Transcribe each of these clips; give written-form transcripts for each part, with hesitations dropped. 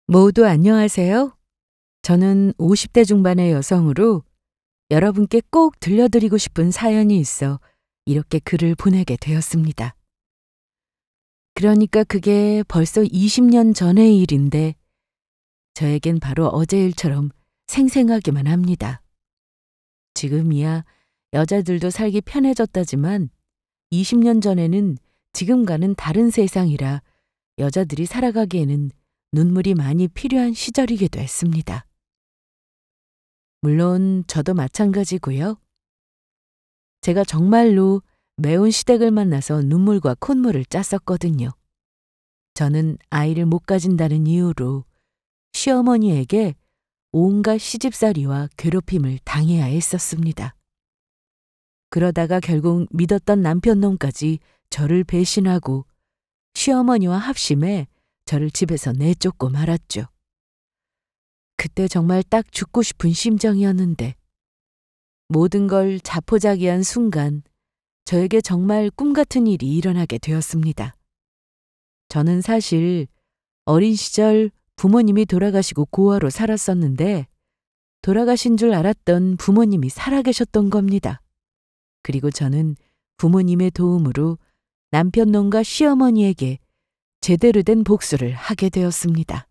모두 안녕하세요. 저는 50대 중반의 여성으로 여러분께 꼭 들려드리고 싶은 사연이 있어 이렇게 글을 보내게 되었습니다. 그러니까 그게 벌써 20년 전의 일인데 저에겐 바로 어제 일처럼 생생하기만 합니다. 지금이야 여자들도 살기 편해졌다지만 20년 전에는 지금과는 다른 세상이라 여자들이 살아가기에는 눈물이 많이 필요한 시절이기도 했습니다. 물론 저도 마찬가지고요. 제가 정말로 매운 시댁을 만나서 눈물과 콧물을 짰었거든요. 저는 아이를 못 가진다는 이유로 시어머니에게 온갖 시집살이와 괴롭힘을 당해야 했었습니다. 그러다가 결국 믿었던 남편놈까지 저를 배신하고 시어머니와 합심해 저를 집에서 내쫓고 말았죠. 그때 정말 딱 죽고 싶은 심정이었는데 모든 걸 자포자기한 순간 저에게 정말 꿈 같은 일이 일어나게 되었습니다. 저는 사실 어린 시절 부모님이 돌아가시고 고아로 살았었는데 돌아가신 줄 알았던 부모님이 살아계셨던 겁니다. 그리고 저는 부모님의 도움으로 남편놈과 시어머니에게 제대로 된 복수를 하게 되었습니다.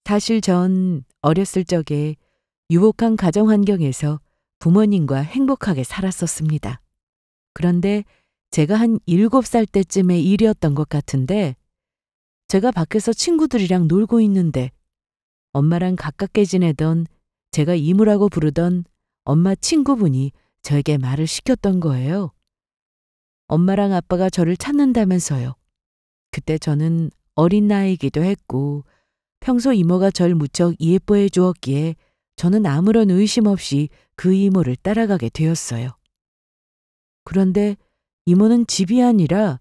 사실 전 어렸을 적에 유복한 가정 환경에서 부모님과 행복하게 살았었습니다. 그런데 제가 한 7살 때쯤의 일이었던 것 같은데 제가 밖에서 친구들이랑 놀고 있는데 엄마랑 가깝게 지내던 제가 이모라고 부르던 엄마 친구분이 저에게 말을 시켰던 거예요. 엄마랑 아빠가 저를 찾는다면서요. 그때 저는 어린 나이이기도 했고 평소 이모가 절 무척 예뻐해 주었기에 저는 아무런 의심 없이 그 이모를 따라가게 되었어요. 그런데 이모는 집이 아니라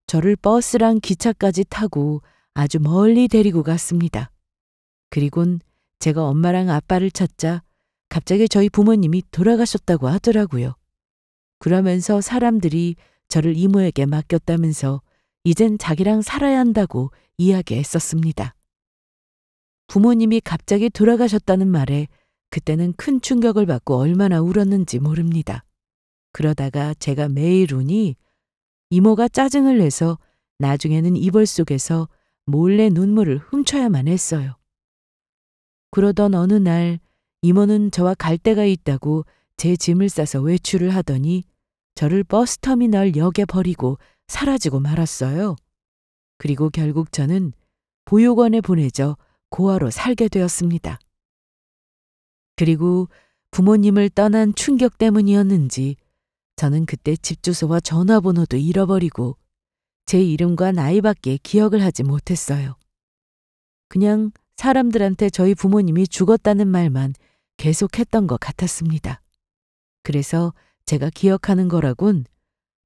저를 버스랑 기차까지 타고 아주 멀리 데리고 갔습니다. 그리곤 제가 엄마랑 아빠를 찾자 갑자기 저희 부모님이 돌아가셨다고 하더라고요. 그러면서 사람들이 저를 이모에게 맡겼다면서 이젠 자기랑 살아야 한다고 이야기했었습니다. 부모님이 갑자기 돌아가셨다는 말에 그때는 큰 충격을 받고 얼마나 울었는지 모릅니다. 그러다가 제가 매일 우니 이모가 짜증을 내서 나중에는 이불 속에서 몰래 눈물을 훔쳐야만 했어요. 그러던 어느 날 이모는 저와 갈 데가 있다고 제 짐을 싸서 외출을 하더니 저를 버스터미널 역에 버리고 사라지고 말았어요. 그리고 결국 저는 보육원에 보내져 고아로 살게 되었습니다. 그리고 부모님을 떠난 충격 때문이었는지 저는 그때 집 주소와 전화번호도 잃어버리고 제 이름과 나이밖에 기억을 하지 못했어요. 그냥 사람들한테 저희 부모님이 죽었다는 말만 계속했던 것 같았습니다. 그래서 제가 기억하는 거라곤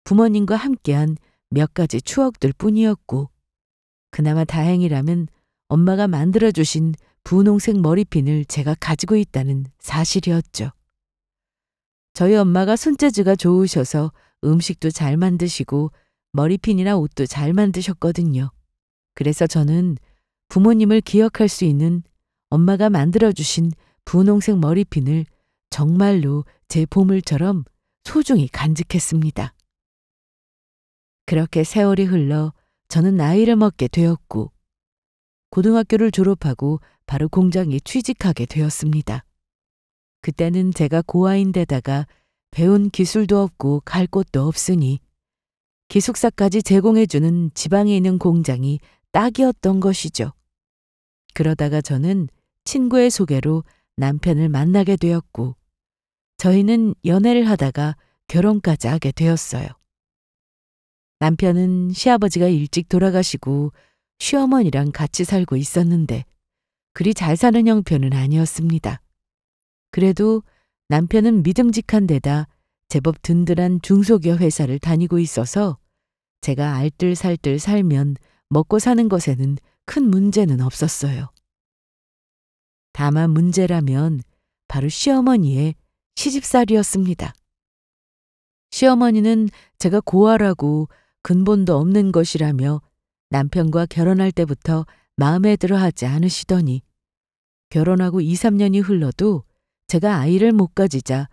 부모님과 함께한 몇 가지 추억들 뿐이었고 그나마 다행이라면 엄마가 만들어주신 분홍색 머리핀을 제가 가지고 있다는 사실이었죠. 저희 엄마가 손재주가 좋으셔서 음식도 잘 만드시고 머리핀이나 옷도 잘 만드셨거든요. 그래서 저는 부모님을 기억할 수 있는 엄마가 만들어주신 분홍색 머리핀을 정말로 제 보물처럼 소중히 간직했습니다. 그렇게 세월이 흘러 저는 나이를 먹게 되었고 고등학교를 졸업하고 바로 공장에 취직하게 되었습니다. 그때는 제가 고아인데다가 배운 기술도 없고 갈 곳도 없으니 기숙사까지 제공해주는 지방에 있는 공장이 딱이었던 것이죠. 그러다가 저는 친구의 소개로 남편을 만나게 되었고 저희는 연애를 하다가 결혼까지 하게 되었어요. 남편은 시아버지가 일찍 돌아가시고 시어머니랑 같이 살고 있었는데 그리 잘 사는 형편은 아니었습니다. 그래도 남편은 믿음직한 데다 제법 든든한 중소기업 회사를 다니고 있어서 제가 알뜰살뜰 살면 먹고 사는 것에는 큰 문제는 없었어요. 다만 문제라면 바로 시어머니의 시집살이였습니다. 시어머니는 제가 고아라고 근본도 없는 것이라며 남편과 결혼할 때부터 마음에 들어 하지 않으시더니 결혼하고 2, 3년이 흘러도 제가 아이를 못 가지자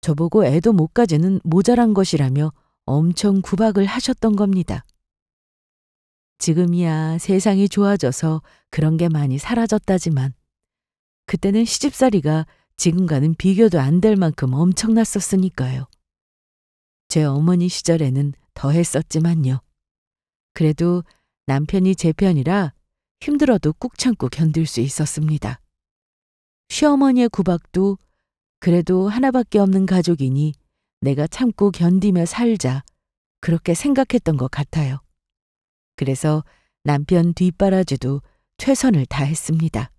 저보고 애도 못 가지는 모자란 것이라며 엄청 구박을 하셨던 겁니다. 지금이야 세상이 좋아져서 그런 게 많이 사라졌다지만 그때는 시집살이가 지금과는 비교도 안 될 만큼 엄청났었으니까요. 제 어머니 시절에는 더 했었지만요. 그래도 남편이 제 편이라 힘들어도 꾹 참고 견딜 수 있었습니다. 시어머니의 구박도 그래도 하나밖에 없는 가족이니 내가 참고 견디며 살자 그렇게 생각했던 것 같아요. 그래서 남편 뒷바라지도 최선을 다했습니다.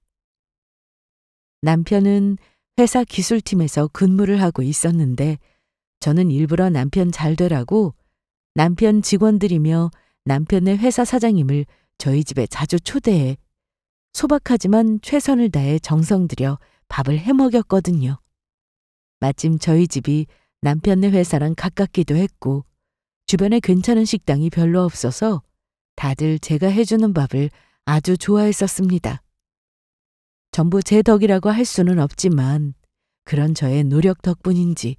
남편은 회사 기술팀에서 근무를 하고 있었는데 저는 일부러 남편 잘 되라고 남편 직원들이며 남편의 회사 사장님을 저희 집에 자주 초대해 소박하지만 최선을 다해 정성 들여 밥을 해먹였거든요. 마침 저희 집이 남편네 회사랑 가깝기도 했고 주변에 괜찮은 식당이 별로 없어서 다들 제가 해주는 밥을 아주 좋아했었습니다. 전부 제 덕이라고 할 수는 없지만 그런 저의 노력 덕분인지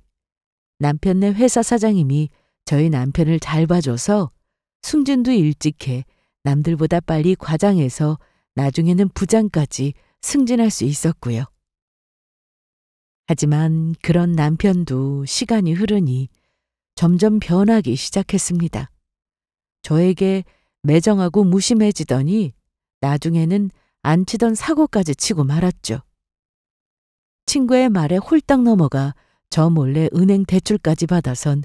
남편네 회사 사장님이 저희 남편을 잘 봐줘서 승진도 일찍 해 남들보다 빨리 과장해서 나중에는 부장까지 승진할 수 있었고요. 하지만 그런 남편도 시간이 흐르니 점점 변하기 시작했습니다. 저에게 매정하고 무심해지더니 나중에는 안 치던 사고까지 치고 말았죠. 친구의 말에 홀딱 넘어가 저 몰래 은행 대출까지 받아선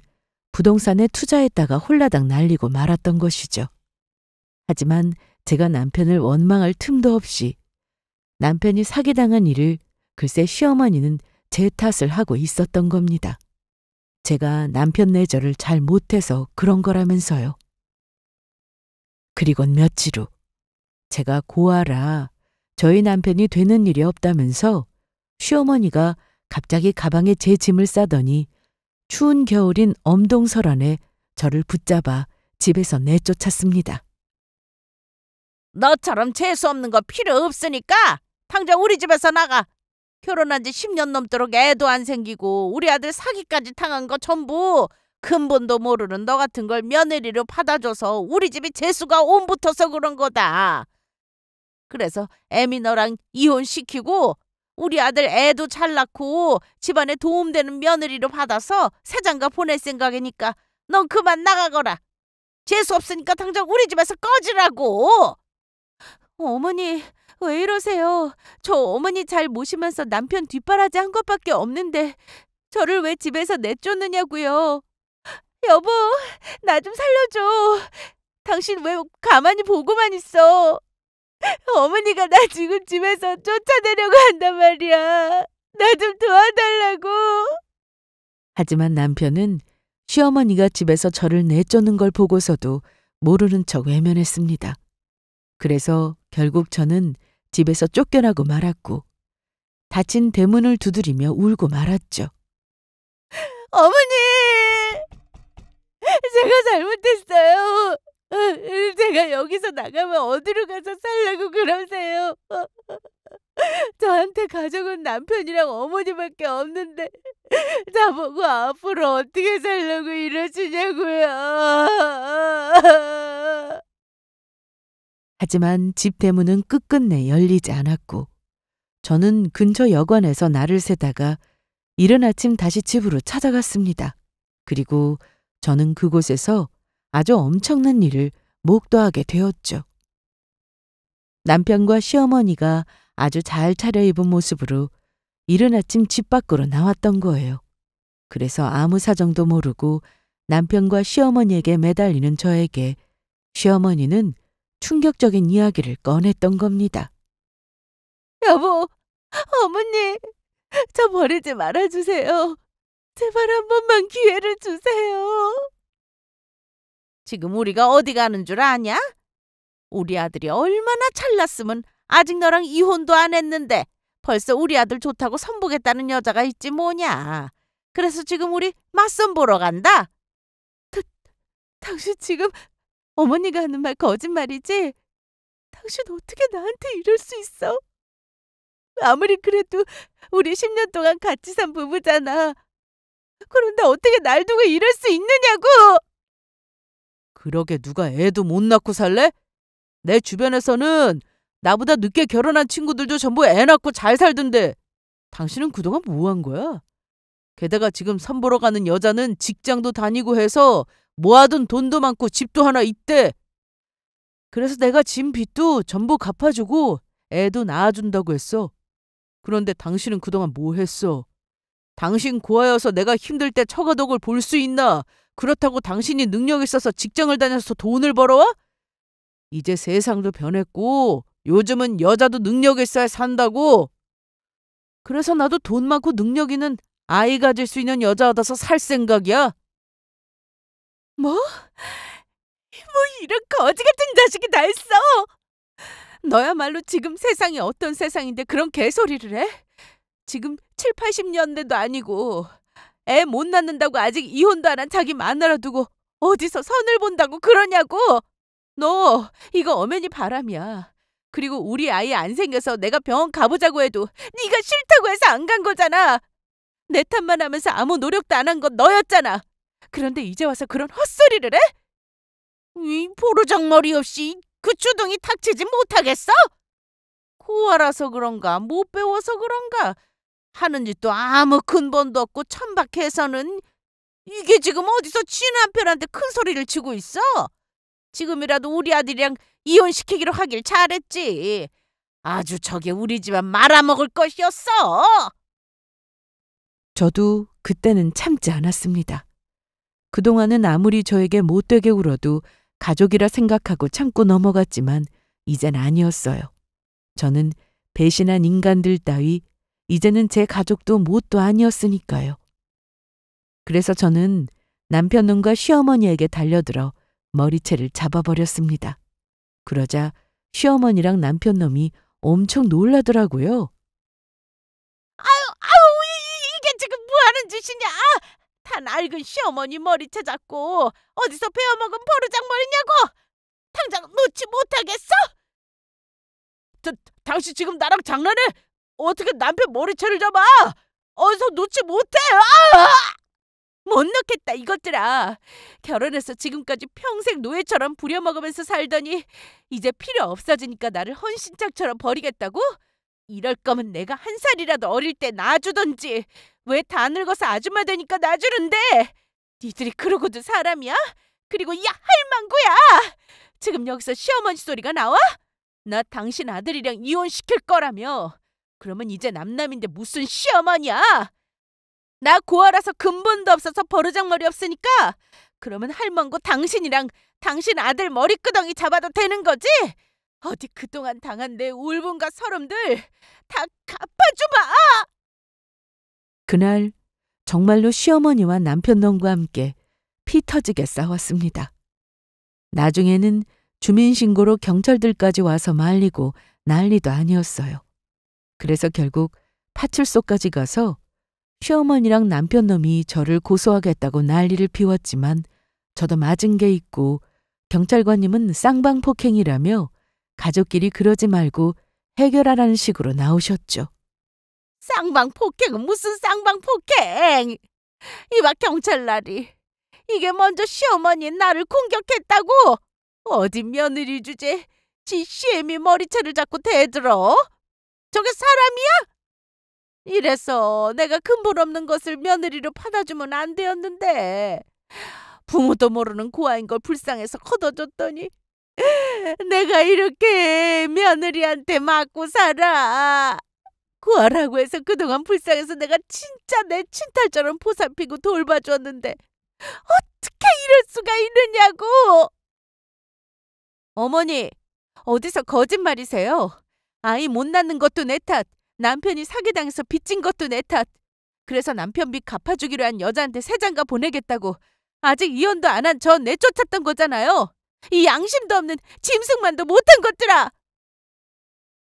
부동산에 투자했다가 홀라당 날리고 말았던 것이죠. 하지만 제가 남편을 원망할 틈도 없이 남편이 사기당한 일을 글쎄 시어머니는 제 탓을 하고 있었던 겁니다. 제가 남편 내절을 잘 못해서 그런 거라면서요. 그리곤 며칠 후 제가 고아라 저희 남편이 되는 일이 없다면서 시어머니가 갑자기 가방에 제 짐을 싸더니 추운 겨울인 엄동설안에 저를 붙잡아 집에서 내쫓았습니다. 너처럼 재수 없는 거 필요 없으니까 당장 우리 집에서 나가. 결혼한 지 10년 넘도록 애도 안 생기고 우리 아들 사기까지 당한 거 전부 근본도 모르는 너 같은 걸 며느리로 받아줘서 우리 집이 재수가 온 붙어서 그런 거다. 그래서 애미 너랑 이혼시키고 우리 아들 애도 잘 낳고 집안에 도움되는 며느리로 받아서 새장가 보낼 생각이니까 넌 그만 나가거라. 재수 없으니까 당장 우리 집에서 꺼지라고. 어머니, 왜 이러세요? 저 어머니 잘 모시면서 남편 뒷바라지 한 것밖에 없는데 저를 왜 집에서 내쫓느냐고요. 여보, 나 좀 살려줘. 당신 왜 가만히 보고만 있어? 어머니가 나 지금 집에서 쫓아내려고 한단 말이야. 나 좀 도와달라고. 하지만 남편은 시어머니가 집에서 저를 내쫓는 걸 보고서도 모르는 척 외면했습니다. 그래서 결국 저는 집에서 쫓겨나고 말았고 닫힌 대문을 두드리며 울고 말았죠. 어머니! 제가 잘못했어요. 제가 여기서 나가면 어디로 가서 살라고 그러세요? 저한테 가족은 남편이랑 어머니밖에 없는데 저보고 앞으로 어떻게 살라고 이러시냐고요. 하지만 집 대문은 끝끝내 열리지 않았고 저는 근처 여관에서 날을 새다가 이른 아침 다시 집으로 찾아갔습니다. 그리고 저는 그곳에서 아주 엄청난 일을 목도하게 되었죠. 남편과 시어머니가 아주 잘 차려입은 모습으로 이른 아침 집 밖으로 나왔던 거예요. 그래서 아무 사정도 모르고 남편과 시어머니에게 매달리는 저에게 시어머니는 충격적인 이야기를 꺼냈던 겁니다. 여보, 어머니, 저 버리지 말아주세요. 제발 한 번만 기회를 주세요. 지금 우리가 어디 가는 줄 아냐? 우리 아들이 얼마나 잘났으면 아직 너랑 이혼도 안 했는데 벌써 우리 아들 좋다고 선보겠다는 여자가 있지 뭐냐. 그래서 지금 우리 맞선 보러 간다. 당신 지금 어머니가 하는 말 거짓말이지? 당신 어떻게 나한테 이럴 수 있어? 아무리 그래도 우리 10년 동안 같이 산 부부잖아. 그런데 어떻게 날 두고 이럴 수 있느냐고! 그러게 누가 애도 못 낳고 살래? 내 주변에서는 나보다 늦게 결혼한 친구들도 전부 애 낳고 잘 살던데 당신은 그동안 뭐 한 거야? 게다가 지금 선보러 가는 여자는 직장도 다니고 해서 모아둔 돈도 많고 집도 하나 있대. 그래서 내가 진 빚도 전부 갚아주고 애도 낳아준다고 했어. 그런데 당신은 그동안 뭐 했어? 당신 고아여서 내가 힘들 때 처가덕을 볼 수 있나? 그렇다고 당신이 능력 있어서 직장을 다녀서 돈을 벌어와? 이제 세상도 변했고 요즘은 여자도 능력 있어야 산다고. 그래서 나도 돈 많고 능력 있는 아이 가질 수 있는 여자 얻어서 살 생각이야. 뭐? 이런 거지 같은 자식이 다 있어! 너야말로 지금 세상이 어떤 세상인데 그런 개소리를 해? 지금 7, 80년대도 아니고 애 못 낳는다고 아직 이혼도 안 한 자기 마누라 두고 어디서 선을 본다고 그러냐고! 너 이거 엄연히 바람이야. 그리고 우리 아이 안 생겨서 내가 병원 가보자고 해도 네가 싫다고 해서 안 간 거잖아. 내 탓만 하면서 아무 노력도 안 한 건 너였잖아. 그런데 이제 와서 그런 헛소리를 해? 이 보르장머리 없이 그 주둥이 탁치지 못하겠어? 고아라서 그런가 못 배워서 그런가 하는 짓도 아무 근본도 없고 천박해서는 이게 지금 어디서 지 남편한테 큰 소리를 치고 있어? 지금이라도 우리 아들이랑 이혼시키기로 하길 잘했지. 아주 저게 우리 집안 말아먹을 것이었어. 저도 그때는 참지 않았습니다. 그동안은 아무리 저에게 못되게 굴어도 가족이라 생각하고 참고 넘어갔지만 이젠 아니었어요. 저는 배신한 인간들 따위 이제는 제 가족도 뭣도 아니었으니까요. 그래서 저는 남편놈과 시어머니에게 달려들어 머리채를 잡아버렸습니다. 그러자 시어머니랑 남편놈이 엄청 놀라더라고요. 이게 지금 뭐 하는 짓이냐? 다 낡은 시어머니 머리채 잡고 어디서 베어먹은 버르장머리냐고! 당장 놓지 못하겠어? 당신 지금 나랑 장난해? 어떻게 남편 머리채를 잡아? 어디서 놓지 못해? 못 넣겠다 이것들아. 결혼해서 지금까지 평생 노예처럼 부려먹으면서 살더니 이제 필요 없어지니까 나를 헌신짝처럼 버리겠다고? 이럴 거면 내가 한 살이라도 어릴 때 놔주던지. 왜 다 늙어서 아줌마 되니까 놔주는데? 니들이 그러고도 사람이야? 그리고 야 할망구야! 지금 여기서 시어머니 소리가 나와? 나 당신 아들이랑 이혼시킬 거라며. 그러면 이제 남남인데 무슨 시어머니야? 나 고아라서 근본도 없어서 버르장머리 없으니까 그러면 할망구 당신이랑 당신 아들 머리끄덩이 잡아도 되는 거지? 어디 그동안 당한 내 울분과 서름들 다 갚아주마! 그날 정말로 시어머니와 남편놈과 함께 피 터지게 싸웠습니다. 나중에는 주민신고로 경찰들까지 와서 말리고 난리도 아니었어요. 그래서 결국 파출소까지 가서 시어머니랑 남편놈이 저를 고소하겠다고 난리를 피웠지만 저도 맞은 게 있고 경찰관님은 쌍방폭행이라며 가족끼리 그러지 말고 해결하라는 식으로 나오셨죠. 쌍방폭행은 무슨 쌍방폭행? 이봐 경찰날이. 이게 먼저 시어머니 나를 공격했다고? 어디 며느리 주제 지 시애미 머리채를 잡고 대들어? 저게 사람이야? 이래서 내가 근본 없는 것을 며느리로 받아주면 안 되었는데 부모도 모르는 고아인 걸 불쌍해서 걷어줬더니 내가 이렇게 며느리한테 맞고 살아. 고아라고 해서 그동안 불쌍해서 내가 진짜 내 친딸처럼 보살피고 돌봐줬는데 어떻게 이럴 수가 있느냐고. 어머니, 어디서 거짓말이세요? 아이 못 낳는 것도 내 탓, 남편이 사기당해서 빚진 것도 내 탓. 그래서 남편 빚 갚아주기로 한 여자한테 새 장가 보내겠다고 아직 이혼도 안 한 저 내쫓았던 거잖아요. 이 양심도 없는 짐승만도 못한 것들아!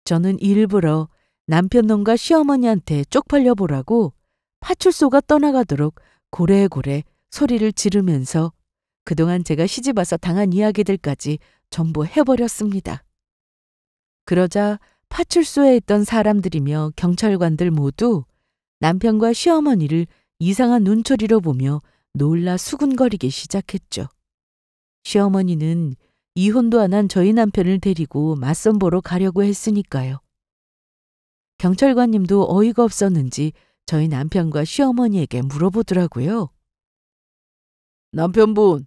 저는 일부러 남편놈과 시어머니한테 쪽팔려 보라고 파출소가 떠나가도록 고래고래 소리를 지르면서 그동안 제가 시집와서 당한 이야기들까지 전부 해버렸습니다. 그러자 파출소에 있던 사람들이며 경찰관들 모두 남편과 시어머니를 이상한 눈초리로 보며 놀라 수군거리기 시작했죠. 시어머니는 이혼도 안 한 저희 남편을 데리고 맞선 보러 가려고 했으니까요. 경찰관님도 어이가 없었는지 저희 남편과 시어머니에게 물어보더라고요. 남편분,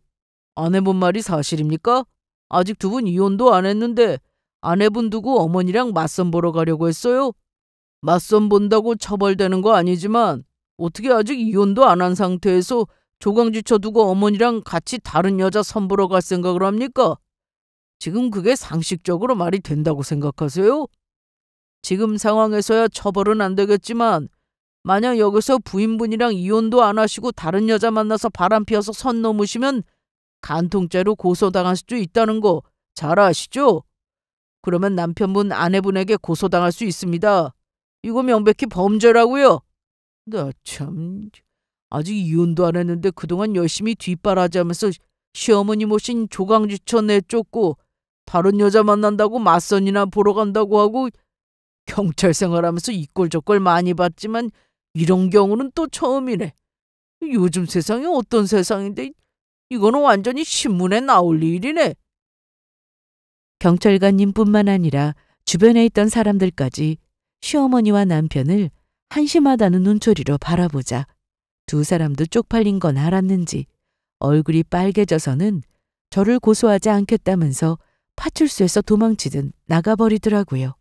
아내분 말이 사실입니까? 아직 두 분 이혼도 안 했는데 아내분 두고 어머니랑 맞선 보러 가려고 했어요? 맞선 본다고 처벌되는 거 아니지만 어떻게 아직 이혼도 안 한 상태에서 조강지쳐 두고 어머니랑 같이 다른 여자 선보러 갈 생각을 합니까? 지금 그게 상식적으로 말이 된다고 생각하세요? 지금 상황에서야 처벌은 안 되겠지만 만약 여기서 부인분이랑 이혼도 안 하시고 다른 여자 만나서 바람 피워서 선 넘으시면 간통죄로 고소당할 수도 있다는 거 잘 아시죠? 그러면 남편분 아내분에게 고소당할 수 있습니다. 이거 명백히 범죄라고요. 나 참 아직 이혼도 안 했는데 그동안 열심히 뒷바라지하면서 시어머니 모신 조강지처 내쫓고 다른 여자 만난다고 맞선이나 보러 간다고 하고 경찰 생활하면서 이꼴저꼴 많이 봤지만 이런 경우는 또 처음이네. 요즘 세상이 어떤 세상인데 이거는 완전히 신문에 나올 일이네. 경찰관님뿐만 아니라 주변에 있던 사람들까지 시어머니와 남편을 한심하다는 눈초리로 바라보자 두 사람도 쪽팔린 건 알았는지 얼굴이 빨개져서는 저를 고소하지 않겠다면서 파출소에서 도망치듯 나가버리더라고요.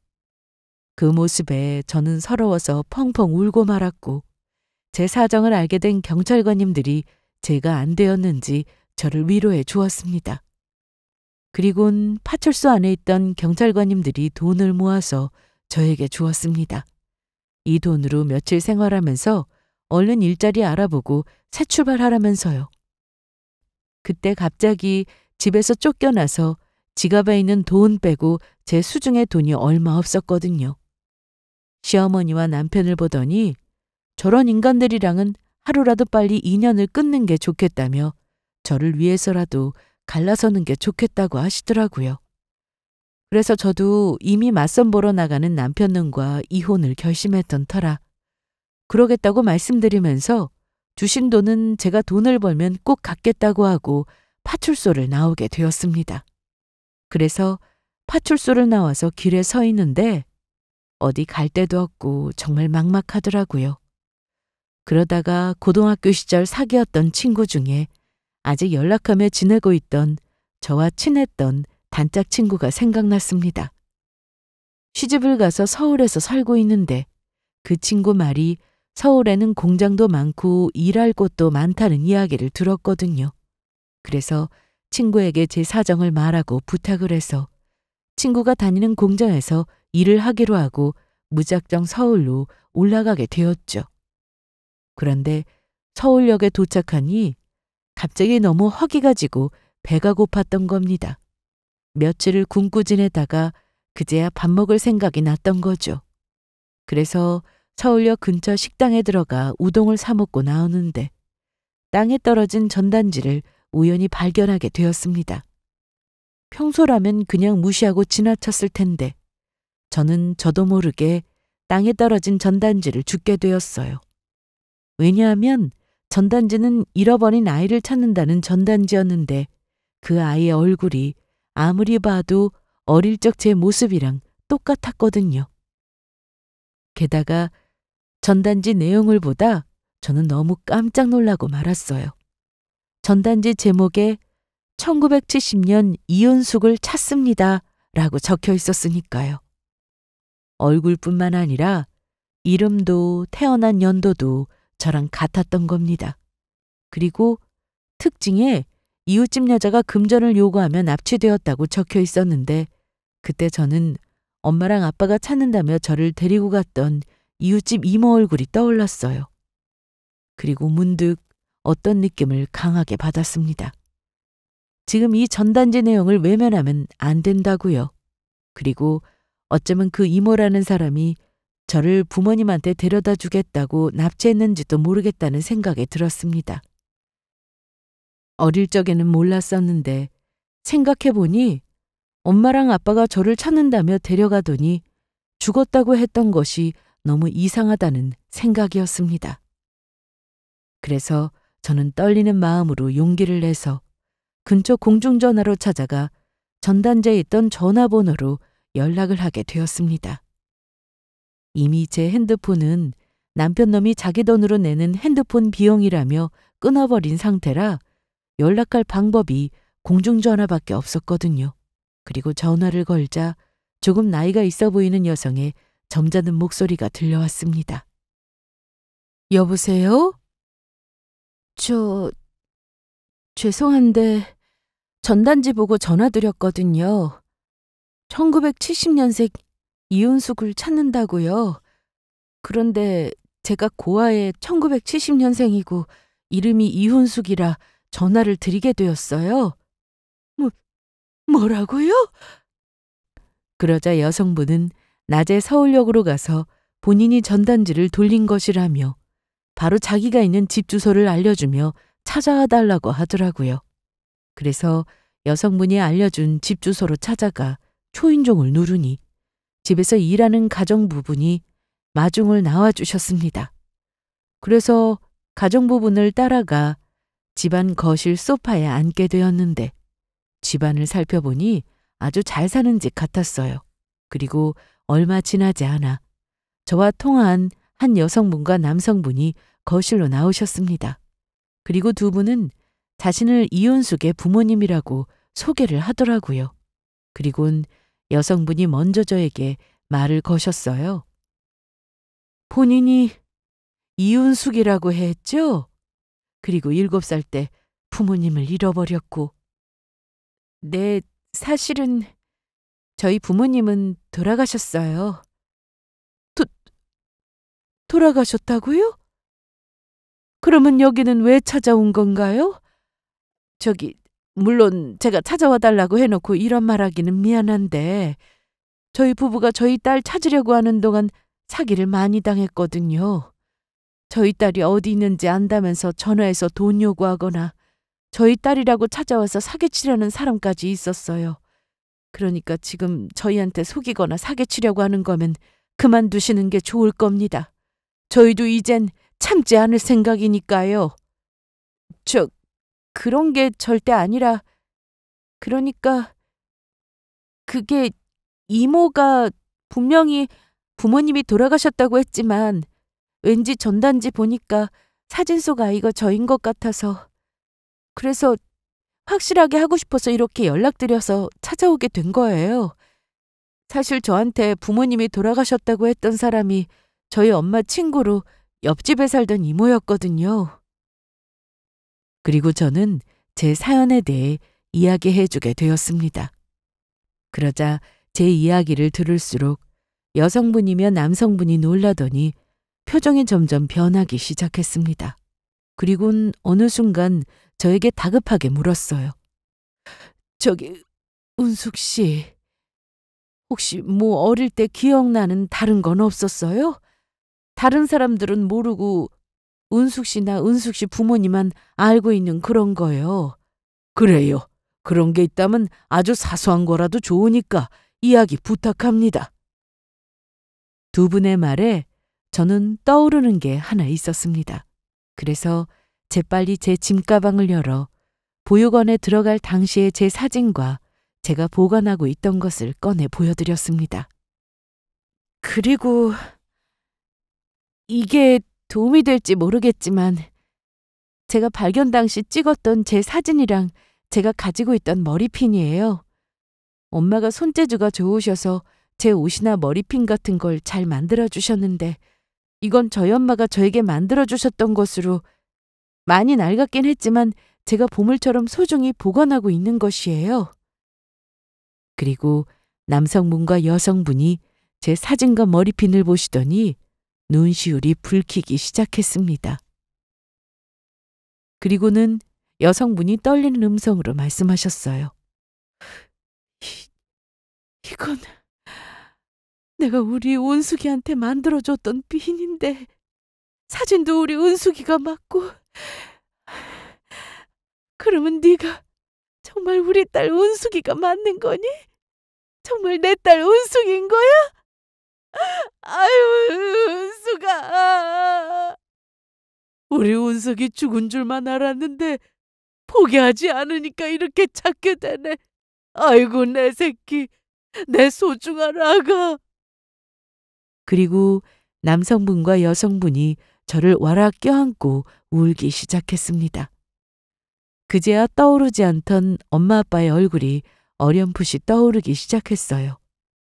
그 모습에 저는 서러워서 펑펑 울고 말았고 제 사정을 알게 된 경찰관님들이 제가 안 되었는지 저를 위로해 주었습니다. 그리곤 파출소 안에 있던 경찰관님들이 돈을 모아서 저에게 주었습니다. 이 돈으로 며칠 생활하면서 얼른 일자리 알아보고 새 출발하라면서요. 그때 갑자기 집에서 쫓겨나서 지갑에 있는 돈 빼고 제 수중에 돈이 얼마 없었거든요. 시어머니와 남편을 보더니 저런 인간들이랑은 하루라도 빨리 인연을 끊는 게 좋겠다며 저를 위해서라도 갈라서는 게 좋겠다고 하시더라고요. 그래서 저도 이미 맞선 보러 나가는 남편과 이혼을 결심했던 터라 그러겠다고 말씀드리면서 주신 돈은 제가 돈을 벌면 꼭 갚겠다고 하고 파출소를 나오게 되었습니다. 그래서 파출소를 나와서 길에 서 있는데 어디 갈 데도 없고 정말 막막하더라고요. 그러다가 고등학교 시절 사귀었던 친구 중에 아직 연락하며 지내고 있던 저와 친했던 단짝 친구가 생각났습니다. 시집을 가서 서울에서 살고 있는데 그 친구 말이 서울에는 공장도 많고 일할 곳도 많다는 이야기를 들었거든요. 그래서 친구에게 제 사정을 말하고 부탁을 해서 친구가 다니는 공장에서 일을 하기로 하고 무작정 서울로 올라가게 되었죠. 그런데 서울역에 도착하니 갑자기 너무 허기가 지고 배가 고팠던 겁니다. 며칠을 굶고 지내다가 그제야 밥 먹을 생각이 났던 거죠. 그래서 서울역 근처 식당에 들어가 우동을 사 먹고 나오는데 땅에 떨어진 전단지를 우연히 발견하게 되었습니다. 평소라면 그냥 무시하고 지나쳤을 텐데 저는 저도 모르게 땅에 떨어진 전단지를 줍게 되었어요. 왜냐하면 전단지는 잃어버린 아이를 찾는다는 전단지였는데 그 아이의 얼굴이 아무리 봐도 어릴 적 제 모습이랑 똑같았거든요. 게다가 전단지 내용을 보다 저는 너무 깜짝 놀라고 말았어요. 전단지 제목에 1970년 이윤숙을 찾습니다 라고 적혀 있었으니까요. 얼굴뿐만 아니라 이름도 태어난 연도도 저랑 같았던 겁니다. 그리고 특징에 이웃집 여자가 금전을 요구하면 납치되었다고 적혀 있었는데 그때 저는 엄마랑 아빠가 찾는다며 저를 데리고 갔던 이웃집 이모 얼굴이 떠올랐어요. 그리고 문득 어떤 느낌을 강하게 받았습니다. 지금 이 전단지 내용을 외면하면 안 된다고요. 그리고 어쩌면 그 이모라는 사람이 저를 부모님한테 데려다 주겠다고 납치했는지도 모르겠다는 생각이 들었습니다. 어릴 적에는 몰랐었는데 생각해보니 엄마랑 아빠가 저를 찾는다며 데려가더니 죽었다고 했던 것이 너무 이상하다는 생각이었습니다. 그래서 저는 떨리는 마음으로 용기를 내서 근처 공중전화로 찾아가 전단지에 있던 전화번호로 연락을 하게 되었습니다. 이미 제 핸드폰은 남편 놈이 자기 돈으로 내는 핸드폰 비용이라며 끊어버린 상태라 연락할 방법이 공중전화밖에 없었거든요. 그리고 전화를 걸자 조금 나이가 있어 보이는 여성의 점잖은 목소리가 들려왔습니다. 여보세요? 죄송한데 전단지 보고 전화드렸거든요. 1970년생 이윤숙을 찾는다고요. 그런데 제가 고아에 1970년생이고 이름이 이훈숙이라 전화를 드리게 되었어요. 뭐라고요? 그러자 여성분은 낮에 서울역으로 가서 본인이 전단지를 돌린 것이라며 바로 자기가 있는 집 주소를 알려주며 찾아와 달라고 하더라고요. 그래서 여성분이 알려준 집 주소로 찾아가 초인종을 누르니 집에서 일하는 가정부분이 마중을 나와주셨습니다. 그래서 가정부분을 따라가 집안 거실 소파에 앉게 되었는데 집안을 살펴보니 아주 잘 사는 집 같았어요. 그리고 얼마 지나지 않아 저와 통화한 한 여성분과 남성분이 거실로 나오셨습니다. 그리고 두 분은 자신을 이윤숙의 부모님이라고 소개를 하더라고요. 그리곤 여성분이 먼저 저에게 말을 거셨어요. 본인이 이윤숙이라고 했죠? 그리고 7살 때 부모님을 잃어버렸고. 네, 사실은 저희 부모님은 돌아가셨어요. 돌아가셨다고요? 그러면 여기는 왜 찾아온 건가요? 물론 제가 찾아와 달라고 해놓고 이런 말하기는 미안한데 저희 부부가 저희 딸 찾으려고 하는 동안 사기를 많이 당했거든요. 저희 딸이 어디 있는지 안다면서 전화해서 돈 요구하거나 저희 딸이라고 찾아와서 사기치려는 사람까지 있었어요. 그러니까 지금 저희한테 속이거나 사기치려고 하는 거면 그만두시는 게 좋을 겁니다. 저희도 이젠 참지 않을 생각이니까요. 그런 게 절대 아니라, 그러니까 그게 이모가 분명히 부모님이 돌아가셨다고 했지만 왠지 전단지 보니까 사진 속 아이가 저인 것 같아서, 그래서 확실하게 하고 싶어서 이렇게 연락드려서 찾아오게 된 거예요. 사실 저한테 부모님이 돌아가셨다고 했던 사람이 저희 엄마 친구로 옆집에 살던 이모였거든요. 그리고 저는 제 사연에 대해 이야기해주게 되었습니다. 그러자 제 이야기를 들을수록 여성분이며 남성분이 놀라더니 표정이 점점 변하기 시작했습니다. 그리곤 어느 순간 저에게 다급하게 물었어요. 은숙 씨, 혹시 어릴 때 기억나는 다른 건 없었어요? 다른 사람들은 모르고 은숙 씨나 은숙 씨 부모님만 알고 있는 그런 거요. 그래요. 그런 게 있다면 아주 사소한 거라도 좋으니까 이야기 부탁합니다. 두 분의 말에 저는 떠오르는 게 하나 있었습니다. 그래서 재빨리 제 짐가방을 열어 보육원에 들어갈 당시의 제 사진과 제가 보관하고 있던 것을 꺼내 보여드렸습니다. 그리고 이게 도움이 될지 모르겠지만 제가 발견 당시 찍었던 제 사진이랑 제가 가지고 있던 머리핀이에요. 엄마가 손재주가 좋으셔서 제 옷이나 머리핀 같은 걸 잘 만들어주셨는데 이건 저희 엄마가 저에게 만들어주셨던 것으로 많이 낡았긴 했지만 제가 보물처럼 소중히 보관하고 있는 것이에요. 그리고 남성분과 여성분이 제 사진과 머리핀을 보시더니 눈시울이 붉히기 시작했습니다. 그리고는 여성분이 떨리는 음성으로 말씀하셨어요. 이건 내가 우리 은숙이한테 만들어줬던 핀인데 사진도 우리 은숙이가 맞고, 그러면 네가 정말 우리 딸 은숙이가 맞는 거니? 정말 내 딸 은숙인 거야? 아유, 은숙아. 우리 운석이 죽은 줄만 알았는데 포기하지 않으니까 이렇게 찾게 되네. 아이고 내 새끼, 내 소중한 아가. 그리고 남성분과 여성분이 저를 와락 껴안고 울기 시작했습니다. 그제야 떠오르지 않던 엄마 아빠의 얼굴이 어렴풋이 떠오르기 시작했어요.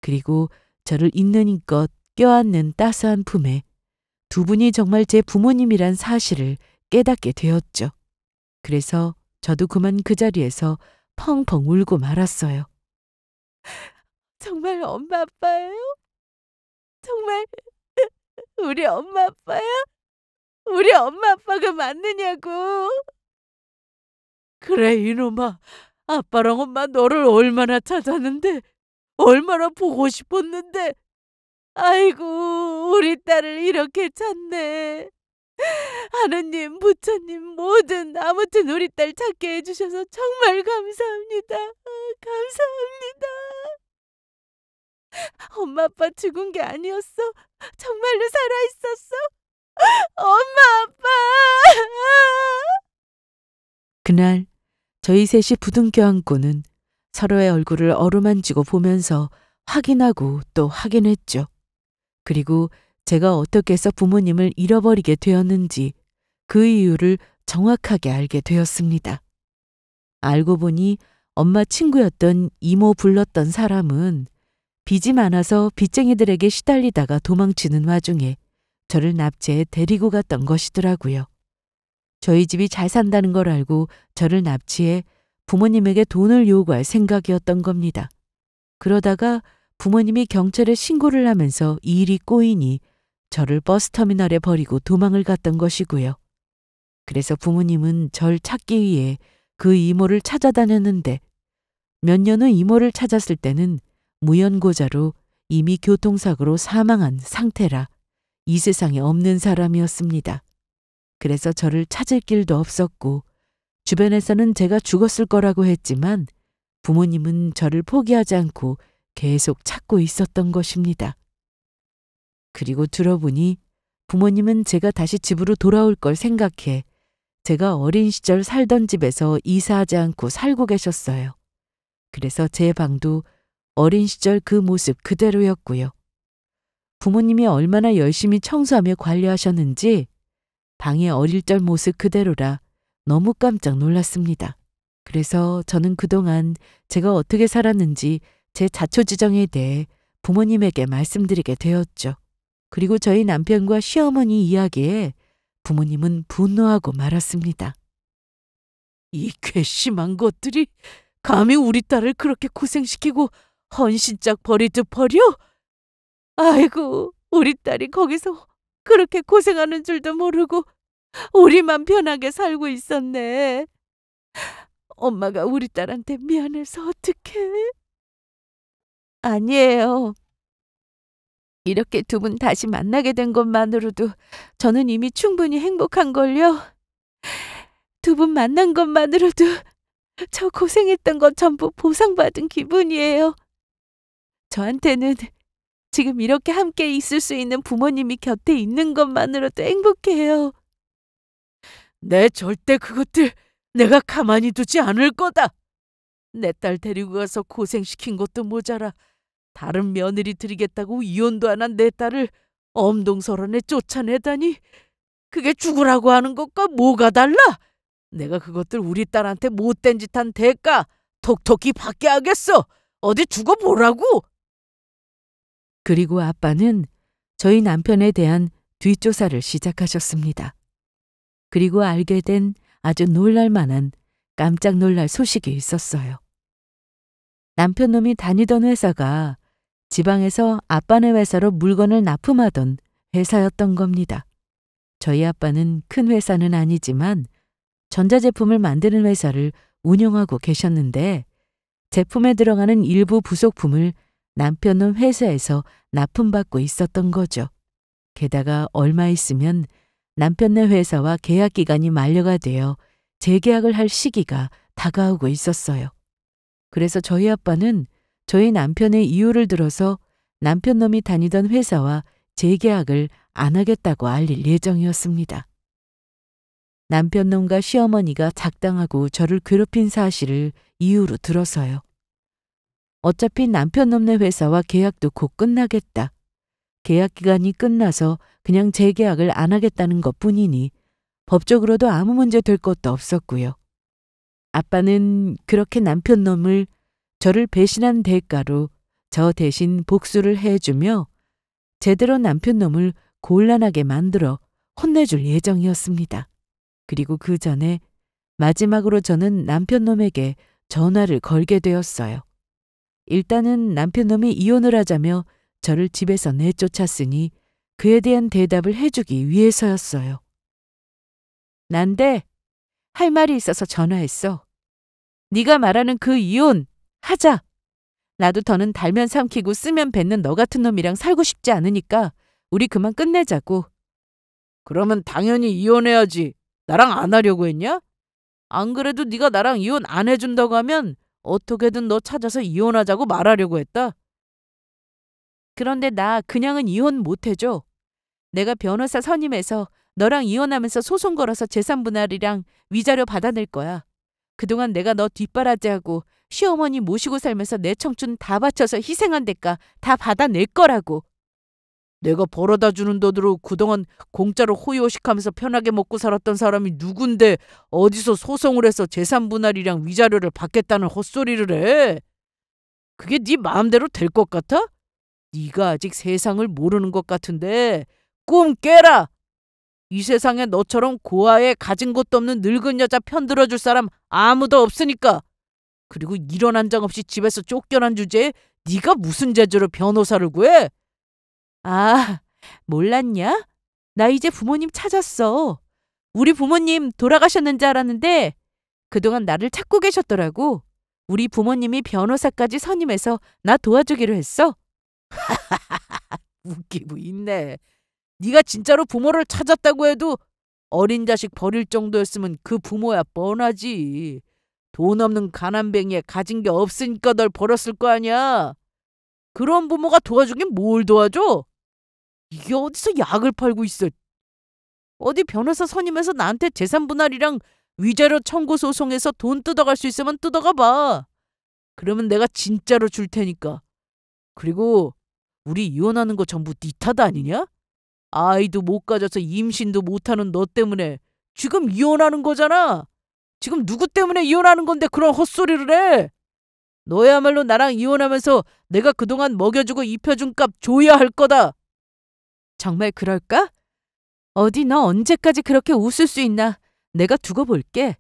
그리고 저를 있는 힘껏 껴안는 따스한 품에 두 분이 정말 제 부모님이란 사실을 깨닫게 되었죠. 그래서 저도 그만 그 자리에서 펑펑 울고 말았어요. 정말 엄마 아빠예요? 정말 우리 엄마 아빠야? 우리 엄마 아빠가 맞느냐고. 그래 이놈아, 아빠랑 엄마 너를 얼마나 찾았는데, 얼마나 보고 싶었는데. 아이고, 우리 딸을 이렇게 찾네. 하느님, 부처님, 뭐든 아무튼 우리 딸 찾게 해주셔서 정말 감사합니다. 감사합니다. 엄마 아빠 죽은 게 아니었어. 정말로 살아있었어. 엄마 아빠. 그날 저희 셋이 부둥켜 안고는 서로의 얼굴을 어루만지고 보면서 확인하고 또 확인했죠. 그리고 제가 어떻게 해서 부모님을 잃어버리게 되었는지 그 이유를 정확하게 알게 되었습니다. 알고 보니 엄마 친구였던 이모 불렀던 사람은 빚이 많아서 빚쟁이들에게 시달리다가 도망치는 와중에 저를 납치해 데리고 갔던 것이더라고요. 저희 집이 잘 산다는 걸 알고 저를 납치해 부모님에게 돈을 요구할 생각이었던 겁니다. 그러다가 부모님이 경찰에 신고를 하면서 이 일이 꼬이니 저를 버스터미널에 버리고 도망을 갔던 것이고요. 그래서 부모님은 절 찾기 위해 그 이모를 찾아다녔는데 몇 년 후 이모를 찾았을 때는 무연고자로 이미 교통사고로 사망한 상태라 이 세상에 없는 사람이었습니다. 그래서 저를 찾을 길도 없었고 주변에서는 제가 죽었을 거라고 했지만 부모님은 저를 포기하지 않고 계속 찾고 있었던 것입니다. 그리고 들어보니 부모님은 제가 다시 집으로 돌아올 걸 생각해 제가 어린 시절 살던 집에서 이사하지 않고 살고 계셨어요. 그래서 제 방도 어린 시절 그 모습 그대로였고요. 부모님이 얼마나 열심히 청소하며 관리하셨는지 방의 어릴 적 모습 그대로라 너무 깜짝 놀랐습니다. 그래서 저는 그동안 제가 어떻게 살았는지 제 자초지정에 대해 부모님에게 말씀드리게 되었죠. 그리고 저희 남편과 시어머니 이야기에 부모님은 분노하고 말았습니다. 이 괘씸한 것들이 감히 우리 딸을 그렇게 고생시키고 헌신짝 버리듯 버려? 아이고, 우리 딸이 거기서 그렇게 고생하는 줄도 모르고 우리만 편하게 살고 있었네. 엄마가 우리 딸한테 미안해서 어떡해. 아니에요. 이렇게 두 분 다시 만나게 된 것만으로도 저는 이미 충분히 행복한걸요. 두 분 만난 것만으로도 저 고생했던 것 전부 보상받은 기분이에요. 저한테는 지금 이렇게 함께 있을 수 있는 부모님이 곁에 있는 것만으로도 행복해요. 내 절대 그것들 내가 가만히 두지 않을 거다. 내 딸 데리고 가서 고생시킨 것도 모자라 다른 며느리 드리겠다고 이혼도 안 한 내 딸을 엄동설원에 쫓아내다니, 그게 죽으라고 하는 것과 뭐가 달라? 내가 그것들 우리 딸한테 못된 짓 한 대가 톡톡히 받게 하겠어. 어디 죽어보라고. 그리고 아빠는 저희 남편에 대한 뒷조사를 시작하셨습니다. 그리고 알게 된 아주 놀랄만한 깜짝 놀랄 소식이 있었어요. 남편 놈이 다니던 회사가 지방에서 아빠네 회사로 물건을 납품하던 회사였던 겁니다. 저희 아빠는 큰 회사는 아니지만 전자제품을 만드는 회사를 운영하고 계셨는데 제품에 들어가는 일부 부속품을 남편 놈 회사에서 납품받고 있었던 거죠. 게다가 얼마 있으면 남편네 회사와 계약 기간이 만료가 되어 재계약을 할 시기가 다가오고 있었어요. 그래서 저희 아빠는 저희 남편의 이유를 들어서 남편 놈이 다니던 회사와 재계약을 안 하겠다고 알릴 예정이었습니다. 남편 놈과 시어머니가 작당하고 저를 괴롭힌 사실을 이유로 들어서요. 어차피 남편 놈네 회사와 계약도 곧 끝나겠다. 계약 기간이 끝나서 그냥 재계약을 안 하겠다는 것뿐이니 법적으로도 아무 문제 될 것도 없었고요. 아빠는 그렇게 남편 놈을 저를 배신한 대가로 저 대신 복수를 해주며 제대로 남편 놈을 곤란하게 만들어 혼내줄 예정이었습니다. 그리고 그 전에 마지막으로 저는 남편 놈에게 전화를 걸게 되었어요. 일단은 남편 놈이 이혼을 하자며 저를 집에서 내쫓았으니 그에 대한 대답을 해주기 위해서였어요. 난데 할 말이 있어서 전화했어. 네가 말하는 그 이혼 하자. 나도 더는 달면 삼키고 쓰면 뱉는 너 같은 놈이랑 살고 싶지 않으니까 우리 그만 끝내자고. 그러면 당연히 이혼해야지. 나랑 안 하려고 했냐? 안 그래도 네가 나랑 이혼 안 해준다고 하면 어떻게든 너 찾아서 이혼하자고 말하려고 했다. 그런데 나 그냥은 이혼 못 해줘. 내가 변호사 선임해서 너랑 이혼하면서 소송 걸어서 재산 분할이랑 위자료 받아낼 거야. 그동안 내가 너 뒷바라지하고 시어머니 모시고 살면서 내 청춘 다 바쳐서 희생한 대가 다 받아낼 거라고. 내가 벌어다 주는 돈으로 그동안 공짜로 호의호식하면서 편하게 먹고 살았던 사람이 누군데 어디서 소송을 해서 재산 분할이랑 위자료를 받겠다는 헛소리를 해. 그게 네 마음대로 될 것 같아? 네가 아직 세상을 모르는 것 같은데 꿈 깨라. 이 세상에 너처럼 고아에 가진 것도 없는 늙은 여자 편들어줄 사람 아무도 없으니까. 그리고 이런 한 장 없이 집에서 쫓겨난 주제에 네가 무슨 재주로 변호사를 구해? 아, 몰랐냐? 나 이제 부모님 찾았어. 우리 부모님 돌아가셨는지 알았는데 그동안 나를 찾고 계셨더라고. 우리 부모님이 변호사까지 선임해서 나 도와주기로 했어. 웃기고 있네. 네가 진짜로 부모를 찾았다고 해도 어린 자식 버릴 정도였으면 그 부모야 뻔하지. 돈 없는 가난뱅이에 가진 게 없으니까 널 버렸을 거 아니야. 그런 부모가 도와주긴 뭘 도와줘? 이게 어디서 약을 팔고 있어. 어디 변호사 선임해서 나한테 재산 분할이랑 위자료 청구 소송해서 돈 뜯어갈 수 있으면 뜯어가 봐. 그러면 내가 진짜로 줄 테니까. 그리고 우리 이혼하는 거 전부 네 탓 아니냐? 아이도 못 가져서 임신도 못하는 너 때문에 지금 이혼하는 거잖아. 지금 누구 때문에 이혼하는 건데 그런 헛소리를 해. 너야말로 나랑 이혼하면서 내가 그동안 먹여주고 입혀준 값 줘야 할 거다. 정말 그럴까? 어디 너 언제까지 그렇게 웃을 수 있나? 내가 두고 볼게.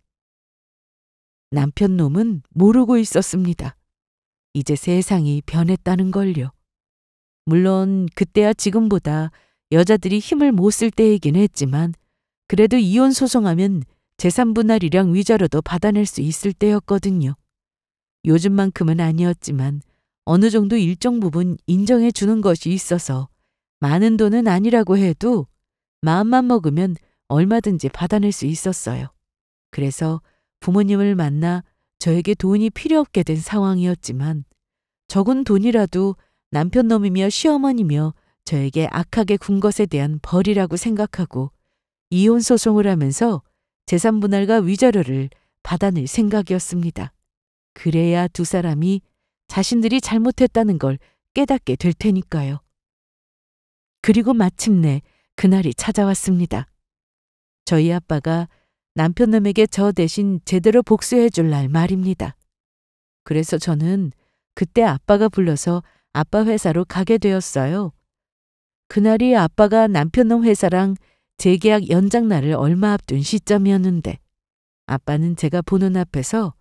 남편 놈은 모르고 있었습니다. 이제 세상이 변했다는 걸요. 물론 그때야 지금보다 여자들이 힘을 못 쓸 때이긴 했지만 그래도 이혼 소송하면 재산 분할이랑 위자료도 받아낼 수 있을 때였거든요. 요즘만큼은 아니었지만 어느 정도 일정 부분 인정해 주는 것이 있어서 많은 돈은 아니라고 해도 마음만 먹으면 얼마든지 받아낼 수 있었어요. 그래서 부모님을 만나 저에게 돈이 필요 없게 된 상황이었지만 적은 돈이라도 남편 놈이며 시어머니며 저에게 악하게 군 것에 대한 벌이라고 생각하고 이혼 소송을 하면서 재산 분할과 위자료를 받아낼 생각이었습니다. 그래야 두 사람이 자신들이 잘못했다는 걸 깨닫게 될 테니까요. 그리고 마침내 그날이 찾아왔습니다. 저희 아빠가 남편놈에게 저 대신 제대로 복수해 줄 날 말입니다. 그래서 저는 그때 아빠가 불러서 아빠 회사로 가게 되었어요. 그날이 아빠가 남편놈 회사랑 재계약 연장 날을 얼마 앞둔 시점이었는데 아빠는 제가 보는 앞에서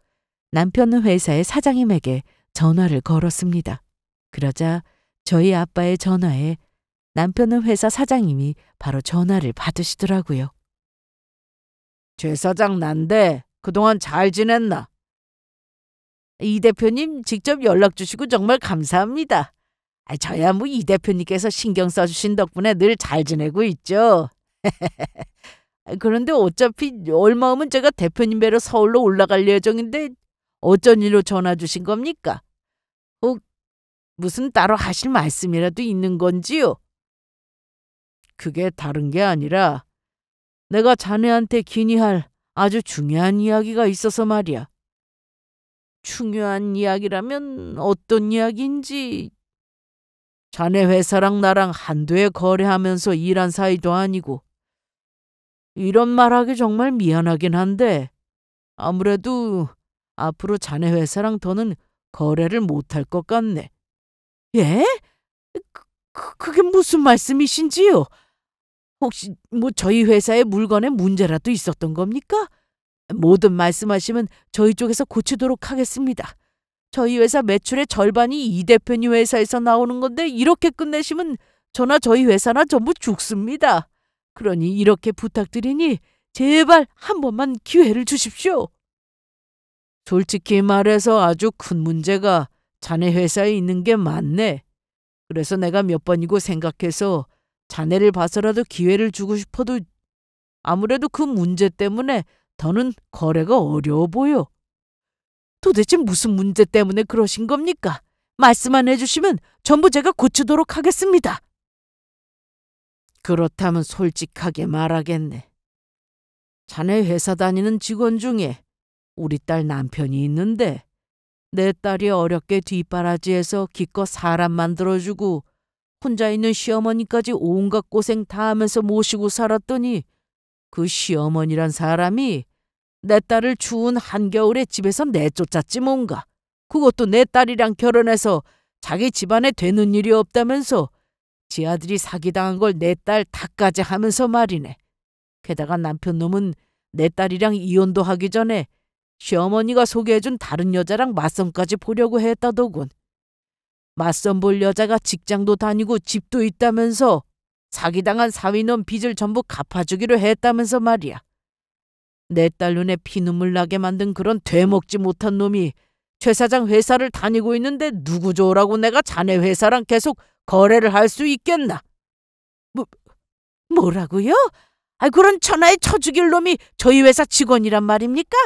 남편 회사의 사장님에게 전화를 걸었습니다. 그러자 저희 아빠의 전화에 남편 회사 사장님이 바로 전화를 받으시더라고요. 최 사장 난데 그동안 잘 지냈나? 이 대표님 직접 연락 주시고 정말 감사합니다. 저야 뭐 이 대표님께서 신경 써주신 덕분에 늘 잘 지내고 있죠. 그런데 어차피 얼마 후면 제가 대표님 뵈러 서울로 올라갈 예정인데 어쩐 일로 전화 주신 겁니까? 무슨 따로 하실 말씀이라도 있는 건지요? 그게 다른 게 아니라 내가 자네한테 기니할 아주 중요한 이야기가 있어서 말이야. 중요한 이야기라면 어떤 이야기인지. 자네 회사랑 나랑 한도에 거래하면서 일한 사이도 아니고 이런 말하기 정말 미안하긴 한데 아무래도 앞으로 자네 회사랑 더는 거래를 못할 것 같네. 예? 그게 무슨 말씀이신지요? 혹시 저희 회사의 물건에 문제라도 있었던 겁니까? 뭐든 말씀하시면 저희 쪽에서 고치도록 하겠습니다. 저희 회사 매출의 절반이 이 대표님 회사에서 나오는 건데 이렇게 끝내시면 저나 저희 회사나 전부 죽습니다. 그러니 이렇게 부탁드리니 제발 한 번만 기회를 주십시오. 솔직히 말해서 아주 큰 문제가 자네 회사에 있는 게 맞네. 그래서 내가 몇 번이고 생각해서 자네를 봐서라도 기회를 주고 싶어도 아무래도 그 문제 때문에 더는 거래가 어려워 보여. 도대체 무슨 문제 때문에 그러신 겁니까? 말씀만 해주시면 전부 제가 고치도록 하겠습니다. 그렇다면 솔직하게 말하겠네. 자네 회사 다니는 직원 중에 우리 딸 남편이 있는데 내 딸이 어렵게 뒷바라지에서 기껏 사람 만들어주고 혼자 있는 시어머니까지 온갖 고생 다 하면서 모시고 살았더니 그 시어머니란 사람이 내 딸을 추운 한겨울에 집에서 내쫓았지 뭔가. 그것도 내 딸이랑 결혼해서 자기 집안에 되는 일이 없다면서 지 아들이 사기당한 걸 내 딸 탓까지 하면서 말이네. 게다가 남편 놈은 내 딸이랑 이혼도 하기 전에 시어머니가 소개해준 다른 여자랑 맞선까지 보려고 했다더군. 맞선 볼 여자가 직장도 다니고 집도 있다면서 사기당한 사위놈 빚을 전부 갚아주기로 했다면서 말이야. 내 딸 눈에 피눈물 나게 만든 그런 되먹지 못한 놈이 최 사장 회사를 다니고 있는데 누구 좋으라고 내가 자네 회사랑 계속 거래를 할 수 있겠나? 뭐라고요? 그런 천하의 처죽일 놈이 저희 회사 직원이란 말입니까?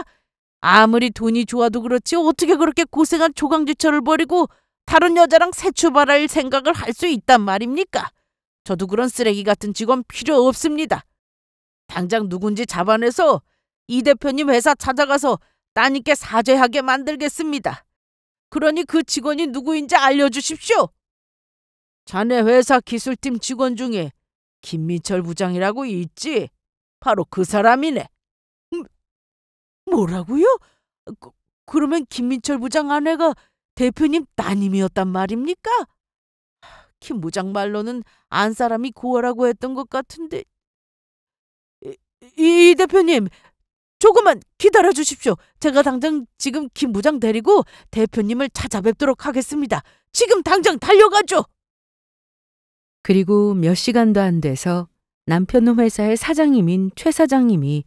아무리 돈이 좋아도 그렇지 어떻게 그렇게 고생한 조강지처를 버리고 다른 여자랑 새 출발할 생각을 할 수 있단 말입니까? 저도 그런 쓰레기 같은 직원 필요 없습니다. 당장 누군지 잡아내서 이 대표님 회사 찾아가서 따님께 사죄하게 만들겠습니다. 그러니 그 직원이 누구인지 알려주십시오. 자네 회사 기술팀 직원 중에 김민철 부장이라고 있지? 바로 그 사람이네. 뭐라고요? 그러면 김민철 부장 아내가 대표님 따님이었단 말입니까? 김 부장 말로는 안 사람이 고아라고 했던 것 같은데. 이 대표님, 조금만 기다려 주십시오. 제가 당장 지금 김 부장 데리고 대표님을 찾아뵙도록 하겠습니다. 지금 당장 달려가죠. 그리고 몇 시간도 안 돼서 남편놈 회사의 사장님인 최 사장님이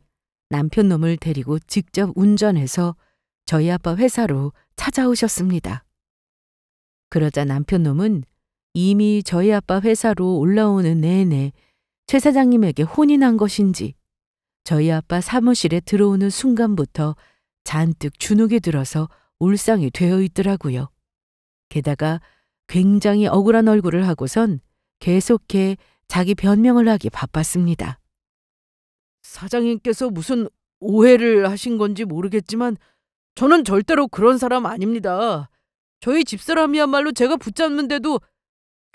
남편놈을 데리고 직접 운전해서 저희 아빠 회사로 찾아오셨습니다. 그러자 남편놈은 이미 저희 아빠 회사로 올라오는 내내 최 사장님에게 혼이 난 것인지 저희 아빠 사무실에 들어오는 순간부터 잔뜩 주눅이 들어서 울상이 되어 있더라고요. 게다가 굉장히 억울한 얼굴을 하고선 계속해 자기 변명을 하기 바빴습니다. 사장님께서 무슨 오해를 하신 건지 모르겠지만 저는 절대로 그런 사람 아닙니다. 저희 집사람이야말로 제가 붙잡는데도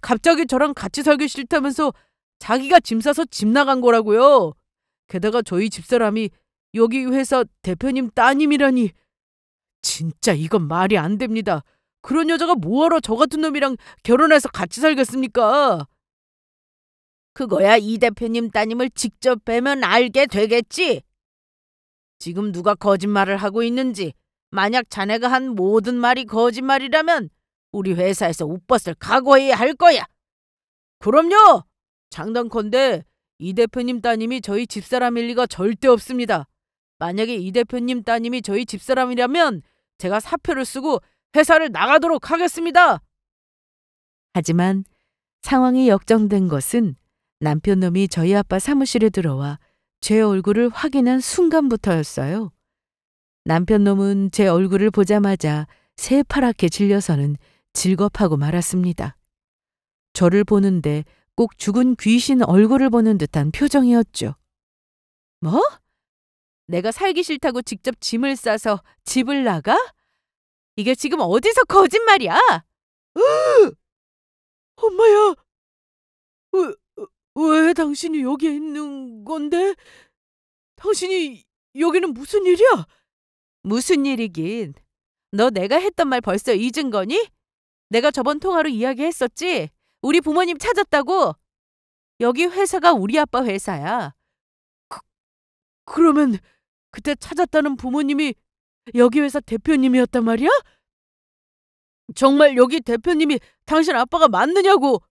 갑자기 저랑 같이 살기 싫다면서 자기가 짐 싸서 집 나간 거라고요. 게다가 저희 집사람이 여기 회사 대표님 따님이라니 진짜 이건 말이 안 됩니다. 그런 여자가 뭐하러 저 같은 놈이랑 결혼해서 같이 살겠습니까? 그거야 이 대표님 따님을 직접 뵈면 알게 되겠지. 지금 누가 거짓말을 하고 있는지 만약 자네가 한 모든 말이 거짓말이라면 우리 회사에서 옷벗을 각오해야 할 거야. 그럼요. 장단컨대 이 대표님 따님이 저희 집사람일 리가 절대 없습니다. 만약에 이 대표님 따님이 저희 집사람이라면 제가 사표를 쓰고 회사를 나가도록 하겠습니다. 하지만 상황이 역정된 것은 남편놈이 저희 아빠 사무실에 들어와 제 얼굴을 확인한 순간부터였어요. 남편놈은 제 얼굴을 보자마자 새파랗게 질려서는 질겁하고 말았습니다. 저를 보는데 꼭 죽은 귀신 얼굴을 보는 듯한 표정이었죠. 뭐? 내가 살기 싫다고 직접 짐을 싸서 집을 나가? 이게 지금 어디서 거짓말이야? 엄마야, 왜 당신이 여기 있는 건데? 당신이 여기는 무슨 일이야? 무슨 일이긴. 너 내가 했던 말 벌써 잊은 거니? 내가 저번 통화로 이야기했었지? 우리 부모님 찾았다고. 여기 회사가 우리 아빠 회사야. 그러면 그때 찾았다는 부모님이 여기 회사 대표님이었단 말이야? 정말 여기 대표님이 당신 아빠가 맞느냐고.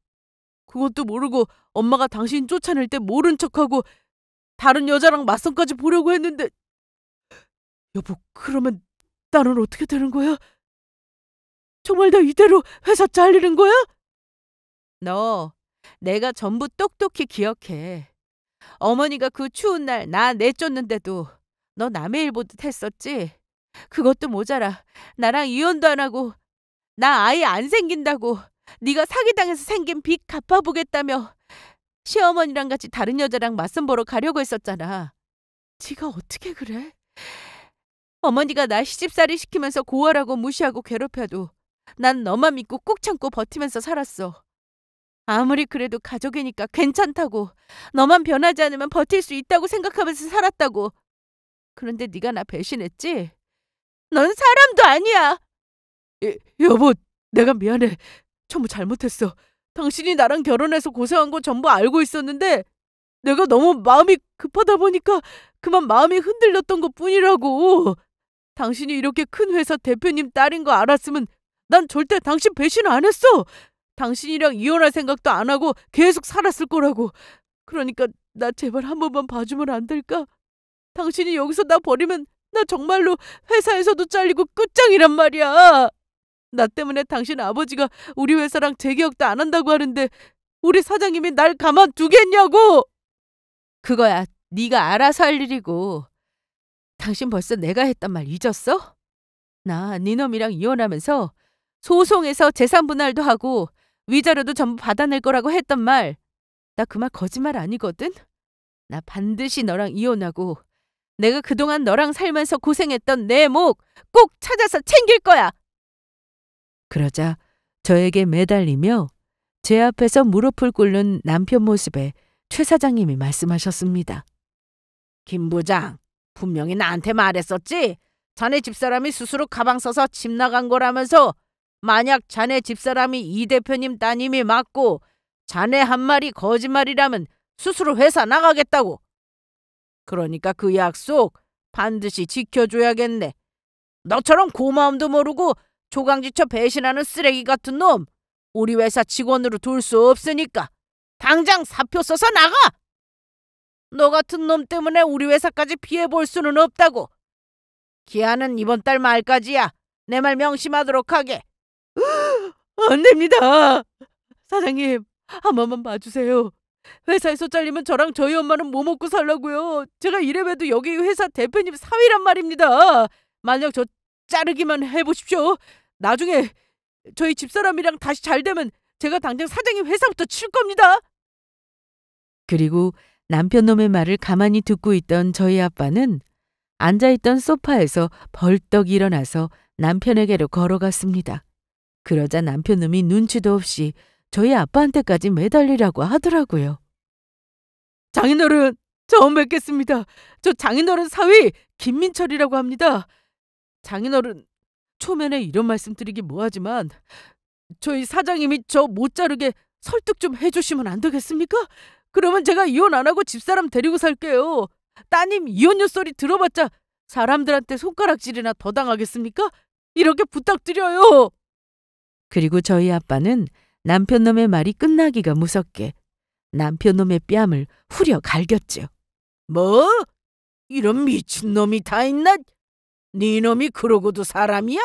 그것도 모르고 엄마가 당신 쫓아낼 때 모른 척하고 다른 여자랑 맞선까지 보려고 했는데. 여보, 그러면 나는 어떻게 되는 거야? 정말 나 이대로 회사 잘리는 거야? 너 내가 전부 똑똑히 기억해. 어머니가 그 추운 날 나 내쫓는데도 너 남의 일 보듯 했었지? 그것도 모자라 나랑 이혼도 안 하고 나 아이 안 생긴다고 네가 사기당해서 생긴 빚 갚아보겠다며 시어머니랑 같이 다른 여자랑 맞선 보러 가려고 했었잖아. 지가 어떻게 그래? 어머니가 나 시집살이 시키면서 고아라고 무시하고 괴롭혀도 난 너만 믿고 꾹 참고 버티면서 살았어. 아무리 그래도 가족이니까 괜찮다고, 너만 변하지 않으면 버틸 수 있다고 생각하면서 살았다고. 그런데 네가 나 배신했지? 넌 사람도 아니야. 여보, 내가 미안해. 전부 잘못했어. 당신이 나랑 결혼해서 고생한 거 전부 알고 있었는데 내가 너무 마음이 급하다 보니까 그만 마음이 흔들렸던 것뿐이라고. 당신이 이렇게 큰 회사 대표님 딸인 거 알았으면 난 절대 당신 배신 안 했어. 당신이랑 이혼할 생각도 안 하고 계속 살았을 거라고. 그러니까 나 제발 한 번만 봐주면 안 될까? 당신이 여기서 나 버리면 나 정말로 회사에서도 잘리고 끝장이란 말이야. 나 때문에 당신 아버지가 우리 회사랑 재계약도 안 한다고 하는데 우리 사장님이 날 가만두겠냐고. 그거야 네가 알아서 할 일이고. 당신 벌써 내가 했던 말 잊었어? 나 네 놈이랑 이혼하면서 소송해서 재산 분할도 하고 위자료도 전부 받아낼 거라고 했던 말. 나 그 말 거짓말 아니거든? 나 반드시 너랑 이혼하고 내가 그동안 너랑 살면서 고생했던 내 목 꼭 찾아서 챙길 거야. 그러자 저에게 매달리며 제 앞에서 무릎을 꿇는 남편 모습에 최 사장님이 말씀하셨습니다. 김 부장, 분명히 나한테 말했었지? 자네 집사람이 스스로 가방 써서 집 나간 거라면서. 만약 자네 집사람이 이 대표님 따님이 맞고 자네 한 말이 거짓말이라면 스스로 회사 나가겠다고. 그러니까 그 약속 반드시 지켜줘야겠네. 너처럼 고마움도 모르고 조강지처 배신하는 쓰레기 같은 놈 우리 회사 직원으로 둘 수 없으니까 당장 사표 써서 나가! 너 같은 놈 때문에 우리 회사까지 피해볼 수는 없다고. 기한은 이번 달 말까지야. 내 말 명심하도록 하게. 안 됩니다. 사장님, 한 번만 봐주세요. 회사에서 잘리면 저랑 저희 엄마는 뭐 먹고 살라고요. 제가 이래봬도 여기 회사 대표님 사위란 말입니다. 만약 저 자르기만 해보십시오. 나중에 저희 집사람이랑 다시 잘 되면 제가 당장 사장님 회사부터 칠 겁니다. 그리고 남편 놈의 말을 가만히 듣고 있던 저희 아빠는 앉아있던 소파에서 벌떡 일어나서 남편에게로 걸어갔습니다. 그러자 남편 놈이 눈치도 없이 저희 아빠한테까지 매달리라고 하더라고요. 장인어른, 처음 뵙겠습니다. 저 장인어른 사위 김민철이라고 합니다. 장인어른, 초면에 이런 말씀 드리기 뭐하지만 저희 사장님이 저 못 자르게 설득 좀 해주시면 안 되겠습니까? 그러면 제가 이혼 안 하고 집사람 데리고 살게요. 따님 이혼녀 소리 들어봤자 사람들한테 손가락질이나 더 당하겠습니까? 이렇게 부탁드려요. 그리고 저희 아빠는 남편 놈의 말이 끝나기가 무섭게 남편 놈의 뺨을 후려 갈겼죠. 뭐? 이런 미친놈이 다 있나? 네 놈이 그러고도 사람이야?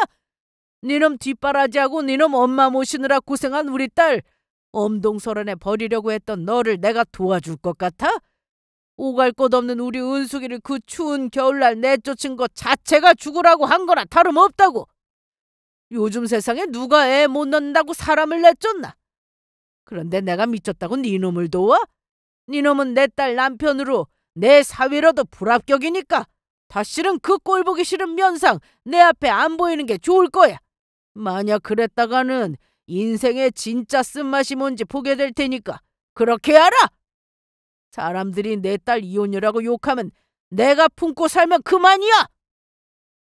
네 놈 뒷바라지하고 네 놈 엄마 모시느라 고생한 우리 딸 엄동설한에 버리려고 했던 너를 내가 도와줄 것 같아? 오갈 곳 없는 우리 은숙이를 그 추운 겨울날 내쫓은 것 자체가 죽으라고 한 거나 다름없다고. 요즘 세상에 누가 애 못 낳는다고 사람을 내쫓나? 그런데 내가 미쳤다고 네 놈을 도와? 네 놈은 내 딸 남편으로 내 사위로도 불합격이니까 다시는 그 꼴 보기 싫은 면상 내 앞에 안 보이는 게 좋을 거야. 만약 그랬다가는 인생의 진짜 쓴맛이 뭔지 보게 될 테니까 그렇게 알아! 사람들이 내 딸 이혼녀라고 욕하면 내가 품고 살면 그만이야!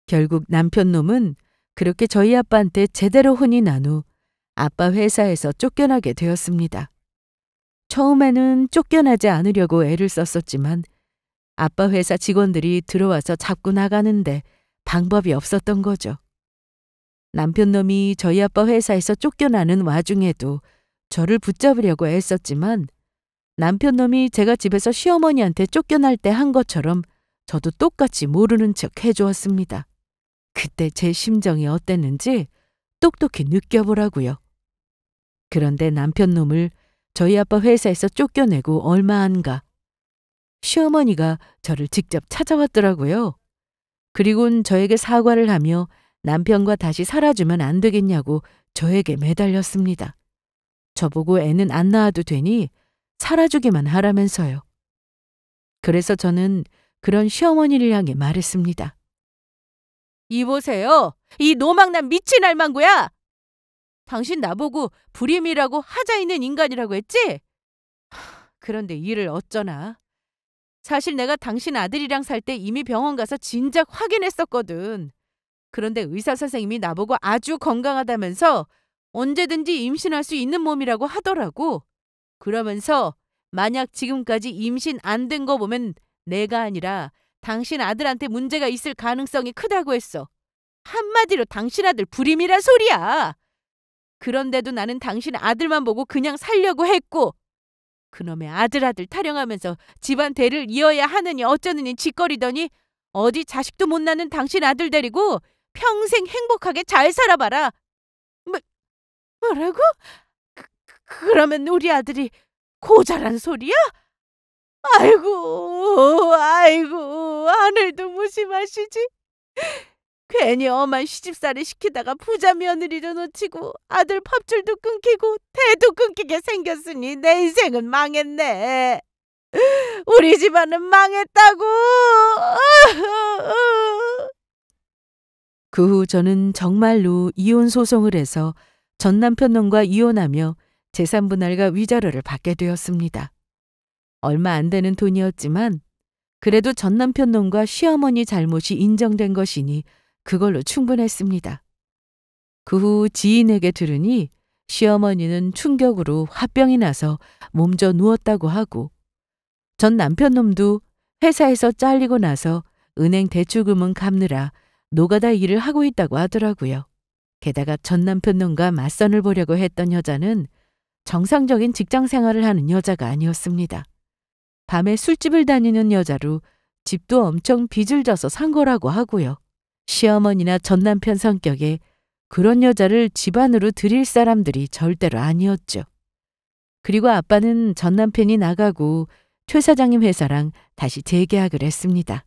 결국 남편 놈은 그렇게 저희 아빠한테 제대로 혼이 난 후 아빠 회사에서 쫓겨나게 되었습니다. 처음에는 쫓겨나지 않으려고 애를 썼었지만 아빠 회사 직원들이 들어와서 잡고 나가는데 방법이 없었던 거죠. 남편 놈이 저희 아빠 회사에서 쫓겨나는 와중에도 저를 붙잡으려고 애썼지만 남편 놈이 제가 집에서 시어머니한테 쫓겨날 때 한 것처럼 저도 똑같이 모르는 척 해주었습니다. 그때 제 심정이 어땠는지 똑똑히 느껴보라고요. 그런데 남편 놈을 저희 아빠 회사에서 쫓겨내고 얼마 안 가 시어머니가 저를 직접 찾아왔더라고요. 그리고는 저에게 사과를 하며 남편과 다시 살아주면 안 되겠냐고 저에게 매달렸습니다. 저보고 애는 안 낳아도 되니 살아주기만 하라면서요. 그래서 저는 그런 시어머니를 향해 말했습니다. 이보세요. 이 노망난 미친 알망구야. 당신 나보고 불임이라고 하자 있는 인간이라고 했지? 그런데 일을 어쩌나. 사실 내가 당신 아들이랑 살 때 이미 병원 가서 진작 확인했었거든. 그런데 의사 선생님이 나보고 아주 건강하다면서 언제든지 임신할 수 있는 몸이라고 하더라고. 그러면서 만약 지금까지 임신 안 된 거 보면 내가 아니라 당신 아들한테 문제가 있을 가능성이 크다고 했어. 한마디로 당신 아들 불임이란 소리야. 그런데도 나는 당신 아들만 보고 그냥 살려고 했고 그놈의 아들 타령하면서 집안 대를 이어야 하느니 어쩌느니 짓거리더니 어디 자식도 못 낳는 당신 아들 데리고 평생 행복하게 잘 살아봐라. 뭐라고? 그러면 우리 아들이 고자란 소리야? 아이고 하늘도 무심하시지. 괜히 엄한 시집살이 시키다가 부자 며느리도 놓치고 아들 밥줄도 끊기고 대도 끊기게 생겼으니 내 인생은 망했네. 우리 집안은 망했다고. 그 후 저는 정말로 이혼 소송을 해서 전 남편 놈과 이혼하며 재산분할과 위자료를 받게 되었습니다. 얼마 안 되는 돈이었지만 그래도 전 남편 놈과 시어머니 잘못이 인정된 것이니 그걸로 충분했습니다. 그 후 지인에게 들으니 시어머니는 충격으로 화병이 나서 몸져 누웠다고 하고 전 남편 놈도 회사에서 잘리고 나서 은행 대출금은 갚느라 노가다 일을 하고 있다고 하더라고요. 게다가 전 남편 놈과 맞선을 보려고 했던 여자는 정상적인 직장 생활을 하는 여자가 아니었습니다. 밤에 술집을 다니는 여자로 집도 엄청 빚을 져서 산 거라고 하고요. 시어머니나 전 남편 성격에 그런 여자를 집안으로 들일 사람들이 절대로 아니었죠. 그리고 아빠는 전 남편이 나가고 최 사장님 회사랑 다시 재계약을 했습니다.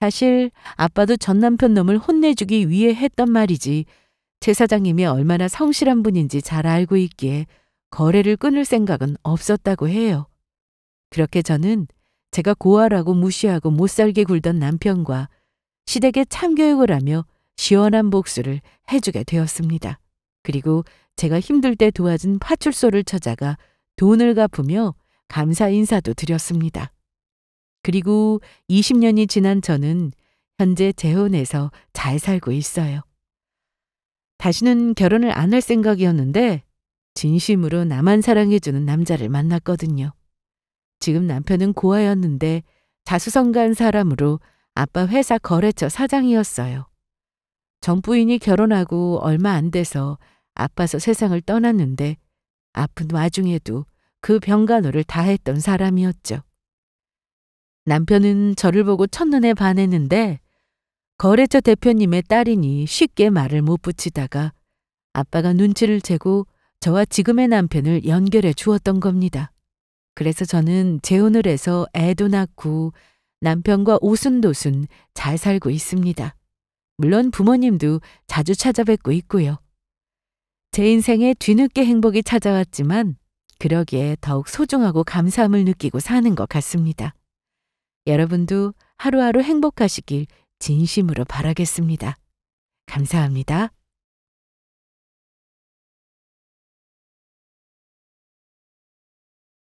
사실 아빠도 전 남편 놈을 혼내주기 위해 했던 말이지 최 사장님이 얼마나 성실한 분인지 잘 알고 있기에 거래를 끊을 생각은 없었다고 해요. 그렇게 저는 제가 고아라고 무시하고 못살게 굴던 남편과 시댁에 참교육을 하며 시원한 복수를 해주게 되었습니다. 그리고 제가 힘들 때 도와준 파출소를 찾아가 돈을 갚으며 감사 인사도 드렸습니다. 그리고 20년이 지난 저는 현재 재혼해서 잘 살고 있어요. 다시는 결혼을 안 할 생각이었는데 진심으로 나만 사랑해주는 남자를 만났거든요. 지금 남편은 고아였는데 자수성가한 사람으로 아빠 회사 거래처 사장이었어요. 전 부인이 결혼하고 얼마 안 돼서 아파서 세상을 떠났는데 아픈 와중에도 그 병간호를 다 했던 사람이었죠. 남편은 저를 보고 첫눈에 반했는데 거래처 대표님의 딸이니 쉽게 말을 못 붙이다가 아빠가 눈치를 채고 저와 지금의 남편을 연결해 주었던 겁니다. 그래서 저는 재혼을 해서 애도 낳고 남편과 오순도순 잘 살고 있습니다. 물론 부모님도 자주 찾아뵙고 있고요. 제 인생에 뒤늦게 행복이 찾아왔지만 그러기에 더욱 소중하고 감사함을 느끼고 사는 것 같습니다. 여러분도 하루하루 행복하시길 진심으로 바라겠습니다. 감사합니다.